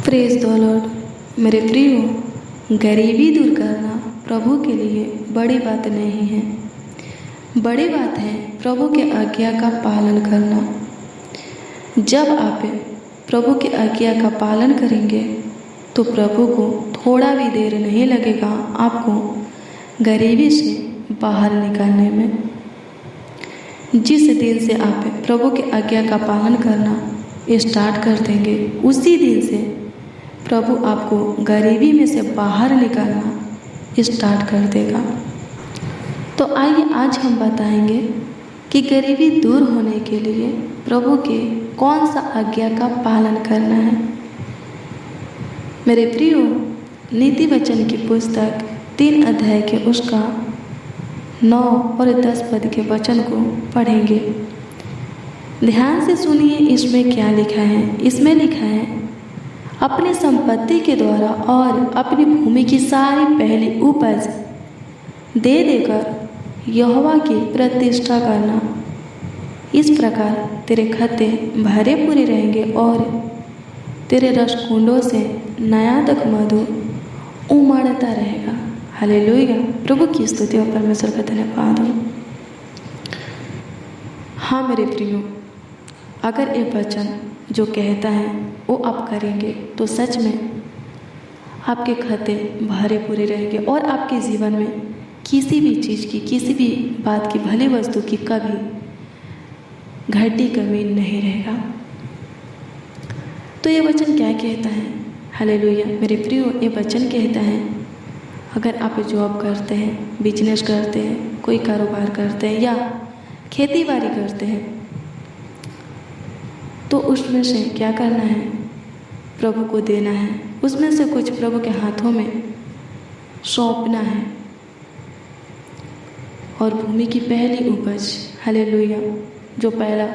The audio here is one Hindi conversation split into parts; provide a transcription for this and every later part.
Praise the Lord. मेरे प्रियो, गरीबी दूर करना प्रभु के लिए बड़ी बात नहीं है। बड़ी बात है प्रभु के आज्ञा का पालन करना। जब आप प्रभु की आज्ञा का पालन करेंगे तो प्रभु को थोड़ा भी देर नहीं लगेगा आपको गरीबी से बाहर निकालने में। जिस दिन से आप प्रभु की आज्ञा का पालन करना स्टार्ट कर देंगे, उसी दिन से प्रभु आपको गरीबी में से बाहर निकालना स्टार्ट कर देगा। तो आइए आज हम बताएंगे कि गरीबी दूर होने के लिए प्रभु के कौन सा आज्ञा का पालन करना है। मेरे प्रियो, नीति वचन की पुस्तक 3 अध्याय के उसका 9 और 10 पद के वचन को पढ़ेंगे। ध्यान से सुनिए, इसमें क्या लिखा है। इसमें लिखा है, अपनी संपत्ति के द्वारा और अपनी भूमि की सारी पहली उपज दे देकर यहोवा की प्रतिष्ठा करना। इस प्रकार तेरे खाते भरे पूरे रहेंगे और तेरे रसकुंडों से नया तक मधु उमड़ता रहेगा। हालेलुया। प्रभु की स्तुति और परमेश्वर का धन्यवाद हो। हाँ मेरे प्रियो, अगर ये वचन जो कहता है वो आप करेंगे तो सच में आपके खाते भरे पूरे रहेंगे और आपके जीवन में किसी भी चीज़ की, किसी भी बात की, भली वस्तु की कभी घटी कमी नहीं रहेगा। तो ये वचन क्या कहता है? हालेलुया। मेरे प्रियो, ये वचन कहता है, अगर आप जॉब करते हैं, बिजनेस करते हैं, कोई कारोबार करते हैं या खेती बाड़ी करते हैं, तो उसमें से क्या करना है? प्रभु को देना है। उसमें से कुछ प्रभु के हाथों में सौंपना है। और भूमि की पहली उपज, हालेलुया, जो पहला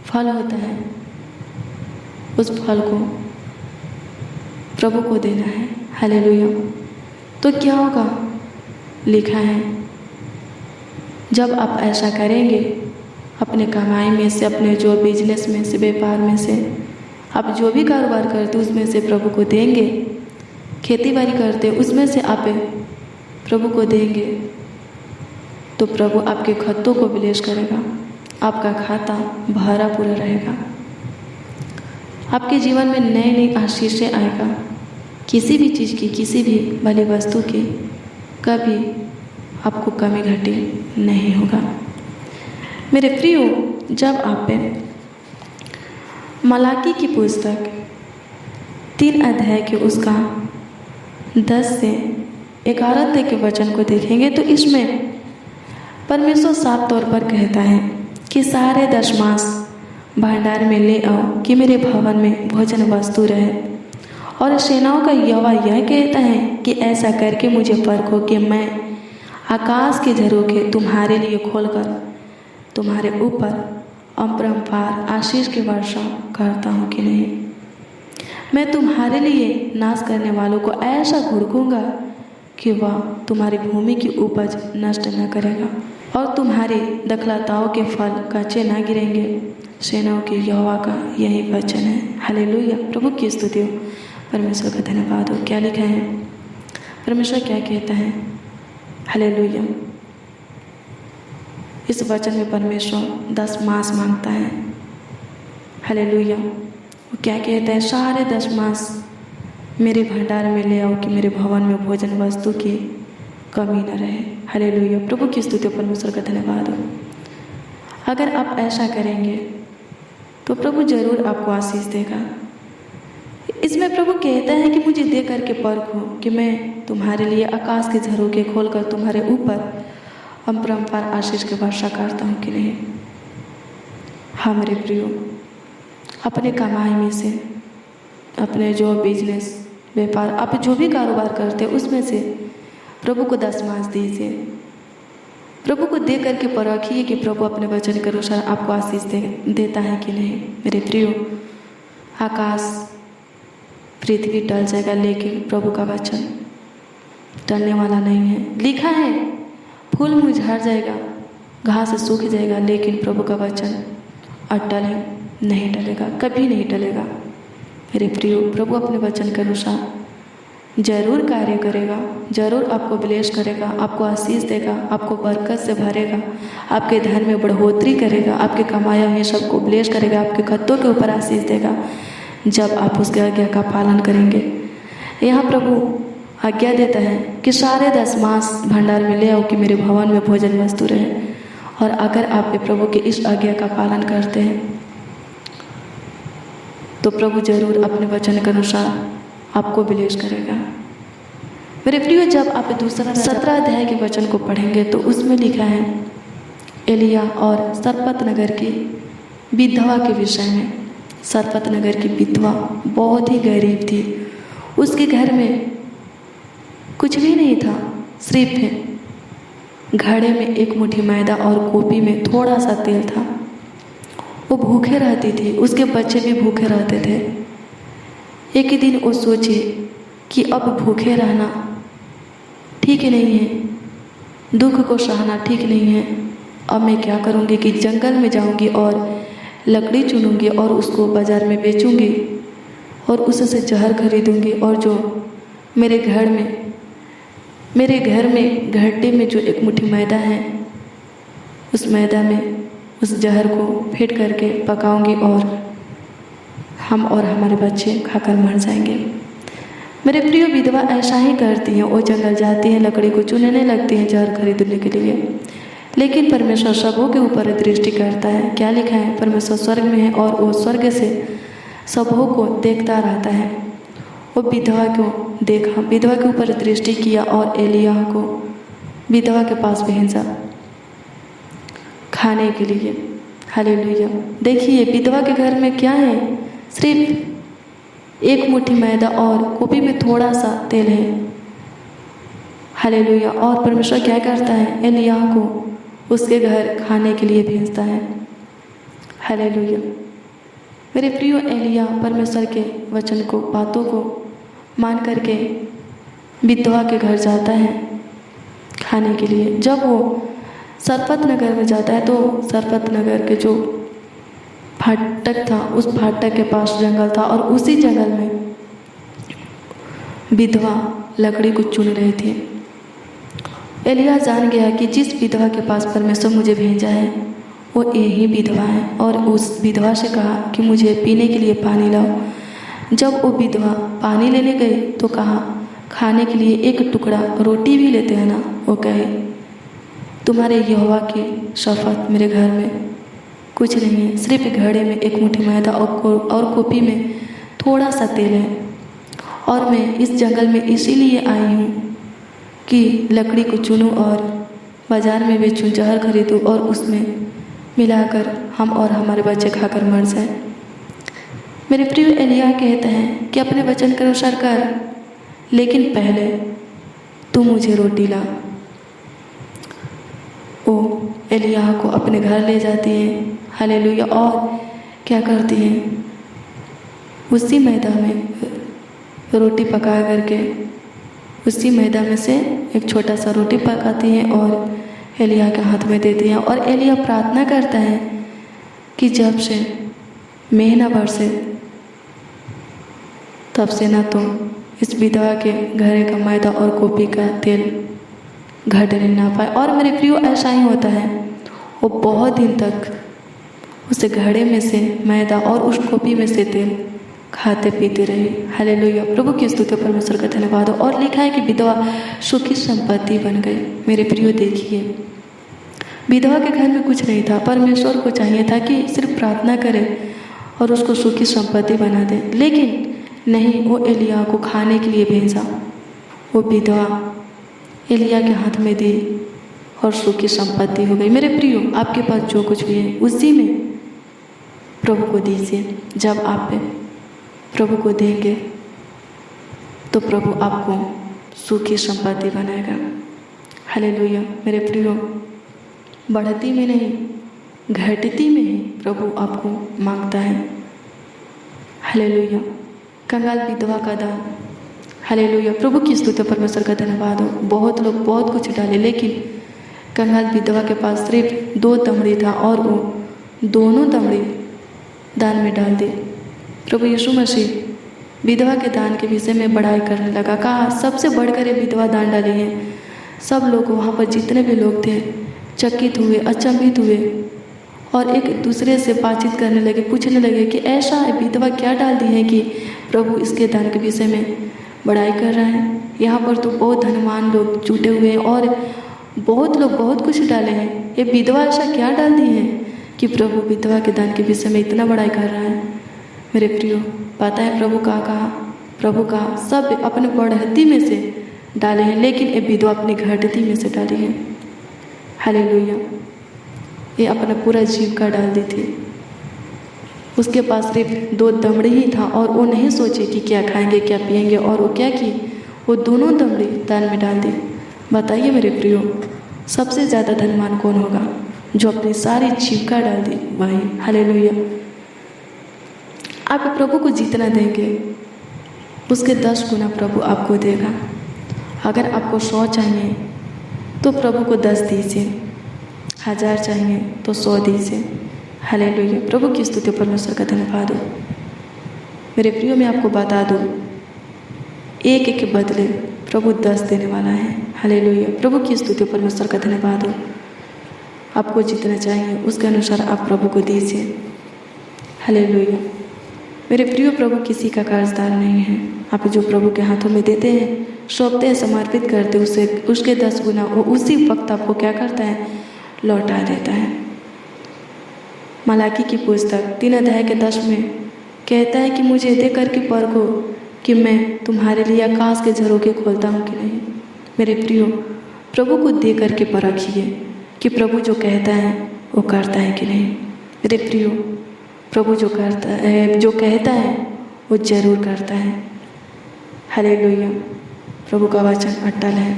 फल होता है, उस फल को प्रभु को देना है। हालेलुया। तो क्या होगा? लिखा है, जब आप ऐसा करेंगे, अपने कमाई में से, अपने जो बिजनेस में से, व्यापार में से, आप जो भी कारोबार करते उसमें से प्रभु को देंगे, खेती बाड़ी करते उसमें से आप प्रभु को देंगे, तो प्रभु आपके खातों को ब्लेस करेगा। आपका खाता भरा पूरा रहेगा। आपके जीवन में नई नई आशीषें आएगा। किसी भी चीज़ की, किसी भी भली वस्तु की कभी आपको कमी घटी नहीं होगा। मेरे प्रियो, जब आप मलाकी की पुस्तक 3 अध्याय के उसका 10 से 11 तक के वचन को देखेंगे तो इसमें परमेश्वर साफ तौर पर कहता है कि सारे दशमांश भंडार में ले आओ कि मेरे भवन में भोजन वस्तु रहे। और सेनाओं का यहोवा यह कहता है कि ऐसा करके मुझे परखो कि मैं आकाश के झरोखे तुम्हारे लिए खोलकर तुम्हारे ऊपर अपरंपार आशीष की वर्षा करता हूँ कि नहीं। मैं तुम्हारे लिए नाश करने वालों को ऐसा घुड़कूंगा कि वह तुम्हारी भूमि की उपज नष्ट न करेगा और तुम्हारी दखलताओं के फल कच्चे न गिरेंगे। सेनाओं के यहोवा का यही वचन है। हालेलुया। प्रभु की स्तुति हो, परमेश्वर का धन्यवाद हो। क्या लिखा है? परमेश्वर क्या कहता है? हालेलुया। इस वचन में परमेश्वर 10 मास मांगता है। हालेलुया। वो क्या कहता है? सारे 10 मास मेरे भंडार में ले आओ कि मेरे भवन में भोजन वस्तु की कमी न रहे। हालेलुया। प्रभु की स्तुति, परमेश्वर का धन्यवाद हो। अगर आप ऐसा करेंगे तो प्रभु जरूर आपको आशीष देगा। इसमें प्रभु कहता है कि मुझे दे करके परखो कि मैं तुम्हारे लिए आकाश के झरोखे खोलकर तुम्हारे ऊपर अपरंपार आशीष की वर्षा करता हूँ कि नहीं। हाँ मेरे प्रियो, अपने कमाई में से, अपने जो बिजनेस, व्यापार, आप जो भी कारोबार करते हैं उसमें से प्रभु को 10 मास दीजिए। प्रभु को दे करके परखिए कि प्रभु अपने वचन के अनुसार आपको आशीष देता है कि नहीं। मेरे प्रियो, आकाश पृथ्वी टल जाएगा लेकिन प्रभु का वचन टलने वाला नहीं है। लिखा है, फूल मुरझा जाएगा, घास सूख जाएगा, लेकिन प्रभु का वचन अटल है, नहीं टलेगा, कभी नहीं टलेगा। मेरे प्रियो, प्रभु अपने वचन के अनुसार जरूर कार्य करेगा, जरूर आपको ब्लेस करेगा, आपको आशीष देगा, आपको बरकत से भरेगा, आपके धन में बढ़ोतरी करेगा, आपके कमाया हुए सबको ब्लेस करेगा, आपके खतों के ऊपर आशीष देगा जब आप उसके आज्ञा का पालन करेंगे। यहाँ प्रभु आज्ञा देता है कि सारे 10 मास भंडार में ले आओ कि मेरे भवन में भोजन वस्तु रहे। और अगर आप प्रभु के इस आज्ञा का पालन करते हैं तो प्रभु जरूर अपने वचन के अनुसार आपको ब्लेस करेगा। मेरे प्रियो, जब आप दूसरा 17 अध्याय के वचन को पढ़ेंगे तो उसमें लिखा है एलिया और सरपत नगर की विधवा के विषय में। सरपत नगर की विधवा बहुत ही गरीब थी, उसके घर में कुछ भी नहीं था, सिर्फ घड़े में एक मुट्ठी मैदा और कोपी में थोड़ा सा तेल था। वो भूखे रहती थी, उसके बच्चे भी भूखे रहते थे। एक ही दिन वो सोची कि अब भूखे रहना ठीक नहीं है, दुख को सहना ठीक नहीं है। अब मैं क्या करूँगी कि जंगल में जाऊँगी और लकड़ी चुनूँगी और उसको बाज़ार में बेचूँगी और उससे जहर खरीदूँगी और जो मेरे घर में घड़े में जो एक मुट्ठी मैदा है उस मैदा में उस जहर को फेंट करके पकाऊँगी और हम और हमारे बच्चे खाकर मर जाएंगे। मेरे प्रिय, विधवा ऐसा ही करती हैं, वो जंगल जाती हैं, लकड़ी को चुनने लगती हैं जहर खरीदने के लिए। लेकिन परमेश्वर सबों के ऊपर दृष्टि करता है। क्या लिखा है? परमेश्वर स्वर्ग में है और वो स्वर्ग से सबों को देखता रहता है। वो विधवा को देखा, विधवा के ऊपर दृष्टि किया और एलिया को विधवा के पास भेजा खाने के लिए। हालेलुया। देखिए विधवा के घर में क्या है? सिर्फ एक मुट्ठी मैदा और कोपी में थोड़ा सा तेल है। हालेलुया। और परमेश्वर क्या करता है? एलिया को उसके घर खाने के लिए भेजता है। हालेलुया। मेरे प्रियो, एलिया परमेश्वर के वचन को, बातों को मान करके विधवा के घर जाता है खाने के लिए। जब वो सरपत नगर में जाता है तो सरपत नगर के जो फाटक था उस फाटक के पास जंगल था और उसी जंगल में विधवा लकड़ी को चुन रही थी। एलिया जान गया कि जिस विधवा के पास परमेश्वर मुझे भेजा है वो यही विधवा है और उस विधवा से कहा कि मुझे पीने के लिए पानी लाओ। जब वो विधवा पानी लेने गई तो कहा खाने के लिए एक टुकड़ा रोटी भी लेते हैं ना। वो कहे तुम्हारे यहोवा की शपथ मेरे घर में कुछ नहीं है, सिर्फ घड़े में एक मुट्ठी मैदा और कोपी में थोड़ा सा तेल है और मैं इस जंगल में इसीलिए आई हूँ कि लकड़ी को चुनूँ और बाज़ार में बेचूँ, जहर खरीदूँ और उसमें मिलाकर हम और हमारे बच्चे खाकर मर जाए। मेरे प्रिय, एलिया कहते हैं कि अपने वचन के अनुसार कर, लेकिन पहले तू मुझे रोटी ला। वो एलिया को अपने घर ले जाती है। हालेलुया। और क्या करती हैं? उसी मैदा में रोटी पका करके उसी मैदा में से एक छोटा सा रोटी पकाती हैं और एलिया के हाथ में देती हैं। और एलिया प्रार्थना करता है कि जब से मेघ न बरसे तब से ना तो इस विधवा के घरे का मैदा और कोपी का तेल घटने ना पाए। और मेरे प्रियो, ऐसा ही होता है। वो बहुत दिन तक उस घड़े में से मैदा और उस कोपी में से तेल खाते पीते रहे। हालेलुया। प्रभु की स्तुति, परमेश्वर का धन्यवाद हो। और लिखा है कि विधवा सुखी संपत्ति बन गई। मेरे प्रियो, देखिए विधवा के घर में कुछ नहीं था। परमेश्वर को चाहिए था कि सिर्फ प्रार्थना करे और उसको सुखी संपत्ति बना दे, लेकिन नहीं, वो एलिया को खाने के लिए भेजा। वो विधवा एलिया के हाथ में दी और सुखी संपत्ति हो गई। मेरे प्रियो, आपके पास जो कुछ भी है उसी में प्रभु को दीजिए। जब आप प्रभु को देंगे तो प्रभु आपको सुखी संपत्ति बनाएगा। हालेलुया। मेरे प्रियो, बढ़ती में नहीं घटती में ही प्रभु आपको मांगता है। हालेलुया। कंगाल विधवा का दान। हालेलुया। प्रभु की स्तुति, परमेश्वर का धन्यवाद हो। बहुत लोग बहुत कुछ डाले, लेकिन कंगाल विधवा के पास सिर्फ 2 तमड़ी था और वो दोनों तमड़ी दान में डाल दी। प्रभु यीशु मसीह विधवा के दान के विषय में बड़ाई करने लगा। कहा सबसे बढ़कर ये विधवा दान डाली है। सब लोग वहाँ पर जितने भी लोग थे चकित हुए, अचंभित हुए और एक दूसरे से बातचीत करने लगे, पूछने लगे कि ऐसा विधवा क्या डाल दी है कि प्रभु इसके दान के विषय में बड़ाई कर रहे हैं। यहाँ पर तो बहुत धनवान लोग जुटे हुए हैं और बहुत लोग बहुत कुछ डाले हैं। ये विधवा ऐसा क्या डाल दी है कि प्रभु विधवा के दान के विषय में इतना बड़ाई कर रहा है। मेरे प्रियो, पता है प्रभु का कहा, प्रभु कहा सब अपने बढ़ती में से डाले हैं, लेकिन ये विधवा अपनी घटती में से डाली है। हालेलुया। ये अपना पूरा जीविका डाल दी थी। उसके पास सिर्फ 2 दमड़ी ही था और वो नहीं सोचे कि क्या खाएंगे क्या पिएंगे, और वो क्या की, वो दोनों दमड़ी दान में डाल दी। बताइए मेरे प्रियो, सबसे ज़्यादा धनवान कौन होगा? जो अपनी सारी जीविका डाल दी वही। हालेलुया। आप प्रभु को जितना देंगे उसके 10 गुना प्रभु आपको देगा। अगर आपको 100 चाहिए तो प्रभु को 10 दीजिए, 1000 चाहिए तो 100 दीजिए। हालेलुया। प्रभु की स्तुति, परमेश्वर का धन्यवाद हो। मेरे प्रियो, मैं आपको बता दूँ, एक के बदले प्रभु 10 देने वाला है। हालेलुया। प्रभु की स्तुति, परमेश्वर का धन्यवाद हो। आपको जितना चाहिए उसके अनुसार आप प्रभु को दीजिए। हालेलुया। मेरे प्रियो, प्रभु किसी का कर्जदार नहीं है। आप जो प्रभु के हाथों में देते हैं, सौंपते हैं, समर्पित करते, उसके 10 गुना वो उसी वक्त आपको क्या करता है? लौटा देता है। मलाकी की पुस्तक 3 अध्याय के 10 में कहता है कि मुझे दे करके परखो कि मैं तुम्हारे लिए आकाश के झरोखे खोलता हूँ कि नहीं। मेरे प्रियो, प्रभु को दे करके परखिए कि प्रभु जो कहता है वो करता है कि नहीं। मेरे प्रियो, प्रभु जो करता है, जो कहता है वो जरूर करता है। हालेलुया। प्रभु का वचन अटल है।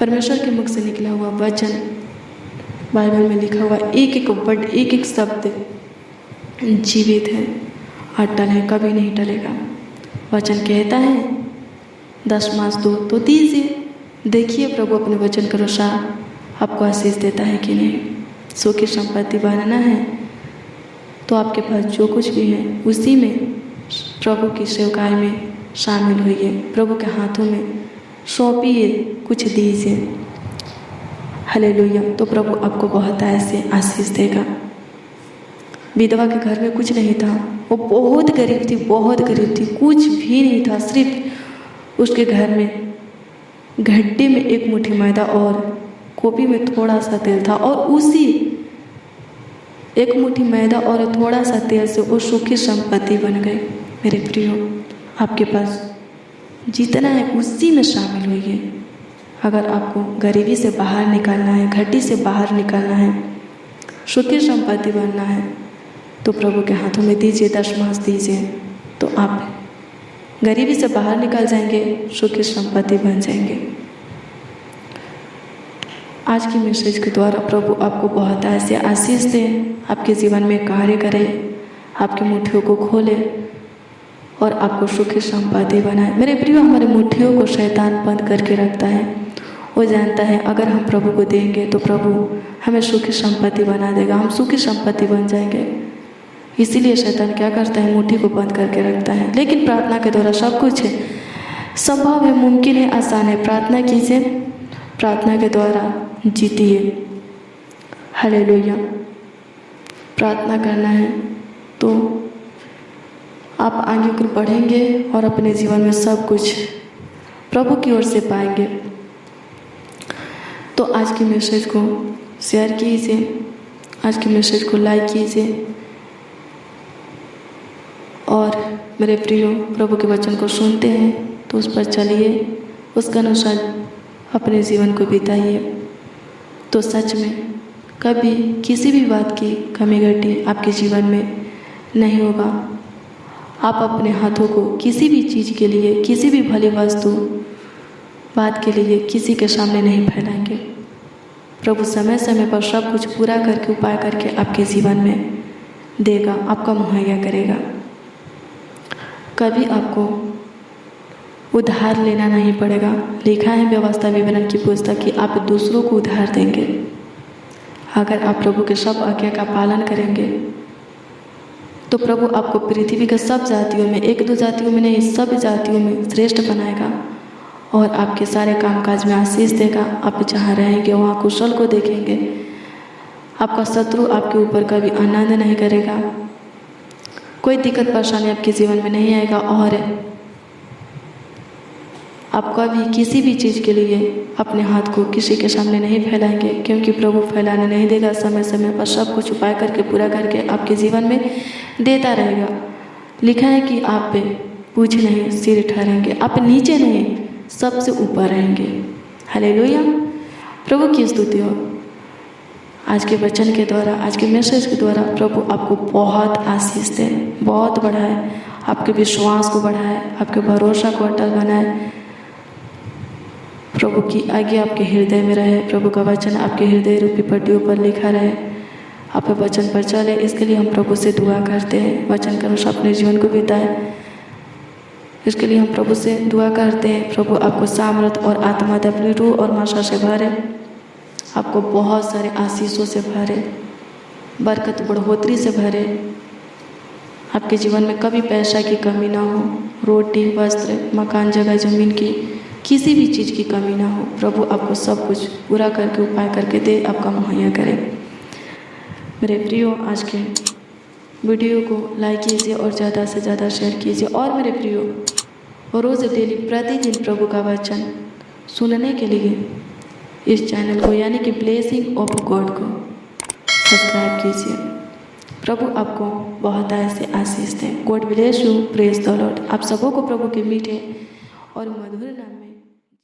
परमेश्वर के मुख से निकला हुआ वचन, बाइबल में लिखा हुआ एक एक वर्ड, एक एक शब्द जीवित है, अटल है, कभी नहीं टलेगा। वचन कहता है 10 मास दो तो दीजिए। देखिए प्रभु अपने वचन के अनुसार आपको आशीष देता है कि नहीं। सुख की संपत्ति बनाना है तो आपके पास जो कुछ भी है उसी में प्रभु की सेवकाई में शामिल होइए। प्रभु के हाथों में सौंपिए, कुछ दीजिए। हालेलुया। तो प्रभु आपको बहुत ऐसे आशीष देगा। विधवा के घर में कुछ नहीं था, वो बहुत गरीब थी, बहुत गरीब थी, कुछ भी नहीं था। सिर्फ उसके घर में घड्डे में 1 मुट्ठी मैदा और कोपी में थोड़ा सा तेल था, और उसी 1 मुट्ठी मैदा और थोड़ा सा तेल से वो सुखी संपत्ति बन गई। मेरे प्रियो, आपके पास जितना है उसी में शामिल होइए। अगर आपको गरीबी से बाहर निकालना है, घटी से बाहर निकालना है, सुखी संपत्ति बनना है, तो प्रभु के हाथों में दीजिए, 10 मास दीजिए, तो आप गरीबी से बाहर निकल जाएंगे, सुखी संपत्ति बन जाएंगे। आज की मैसेज के द्वारा प्रभु आपको बहुत ऐसे आशीष दे, आपके जीवन में कार्य करे, आपकी मुट्ठियों को खोले और आपको सुखी संपत्ति बनाए। मेरे प्रियो, हमारे मुट्ठियों को शैतान बंद करके रखता है। वो जानता है अगर हम प्रभु को देंगे तो प्रभु हमें सुखी संपत्ति बना देगा, हम सुखी संपत्ति बन जाएंगे। इसीलिए शैतान क्या करता है? मुट्ठी को बंद करके रखता है। लेकिन प्रार्थना के द्वारा सब कुछ है, संभव है, मुमकिन है, आसान है। प्रार्थना कीजिए, प्रार्थना के द्वारा जीतिए। हालेलुया। प्रार्थना करना है तो आप आगे को बढ़ेंगे और अपने जीवन में सब कुछ प्रभु की ओर से पाएंगे। तो आज की मैसेज को शेयर कीजिए, आज की मैसेज को लाइक कीजिए और मेरे प्रियो, प्रभु के वचन को सुनते हैं तो उस पर चलिए, उसके अनुसार अपने जीवन को बिताइए। तो सच में कभी किसी भी बात की कमी घटी आपके जीवन में नहीं होगा। आप अपने हाथों को किसी भी चीज़ के लिए, किसी भी भली वस्तु बात के लिए किसी के सामने नहीं फैलाएंगे। प्रभु समय समय पर सब कुछ पूरा करके, उपाय करके आपके जीवन में देगा, आपका मुहैया करेगा। कभी आपको उधार लेना नहीं पड़ेगा। लिखा है व्यवस्था विवरण की पुस्तक कि आप दूसरों को उधार देंगे। अगर आप प्रभु के सब आज्ञा का पालन करेंगे तो प्रभु आपको पृथ्वी के सब जातियों में, एक दो जातियों में नहीं, सब जातियों में श्रेष्ठ बनाएगा और आपके सारे कामकाज में आशीष देगा। आप जहाँ रहेंगे वहाँ कुशल को देखेंगे। आपका शत्रु आपके ऊपर कभी आनंद नहीं करेगा। कोई दिक्कत परेशानी आपके जीवन में नहीं आएगा और आप कभी किसी भी चीज़ के लिए अपने हाथ को किसी के सामने नहीं फैलाएंगे, क्योंकि प्रभु फैलाने नहीं देगा। समय समय पर सब कुछ उपाय करके पूरा करके आपके जीवन में देता रहेगा। लिखा है कि आप पे पूछ नहीं सिर ठहरेंगे, आप नीचे नहीं सबसे ऊपर रहेंगे। हालेलुया, प्रभु की स्तुति हो। आज के वचन के द्वारा, आज के मैसेज के द्वारा प्रभु आपको बहुत आशीष दे, बहुत बढ़ाए, आपके विश्वास को बढ़ाए, आपके भरोसा को अटल बनाए। प्रभु की आज्ञा आपके हृदय में रहे, प्रभु का वचन आपके हृदय रूपी पट्टियों पर लिखा रहे, आप वचन पर चले। इसके लिए हम प्रभु से दुआ करते हैं, वचन के अनुसार अपने जीवन को बिताए। इसके लिए हम प्रभु से दुआ करते हैं, प्रभु आपको सामर्थ और आत्मा दे, अपनी रूह और माशा से भरे, आपको बहुत सारे आशीषों से भरे, बरकत बढ़ोतरी से भरे। आपके जीवन में कभी पैसा की कमी ना हो, रोटी वस्त्र मकान जगह जमीन की किसी भी चीज़ की कमी ना हो। प्रभु आपको सब कुछ पूरा करके उपाय करके दे, आपका मुहैया करे। मेरे प्रियो, आज के वीडियो को लाइक कीजिए और ज़्यादा से ज़्यादा शेयर कीजिए। और मेरे प्रियो, रोज़ डेली प्रतिदिन प्रभु का वचन सुनने के लिए इस चैनल को यानी कि ब्लेसिंग ऑफ गॉड को सब्सक्राइब कीजिए। प्रभु आपको बहुत ऐसे आशीष दें। God bless you, praise the Lord. आप सबों को प्रभु के मीठे और मधुर नाम में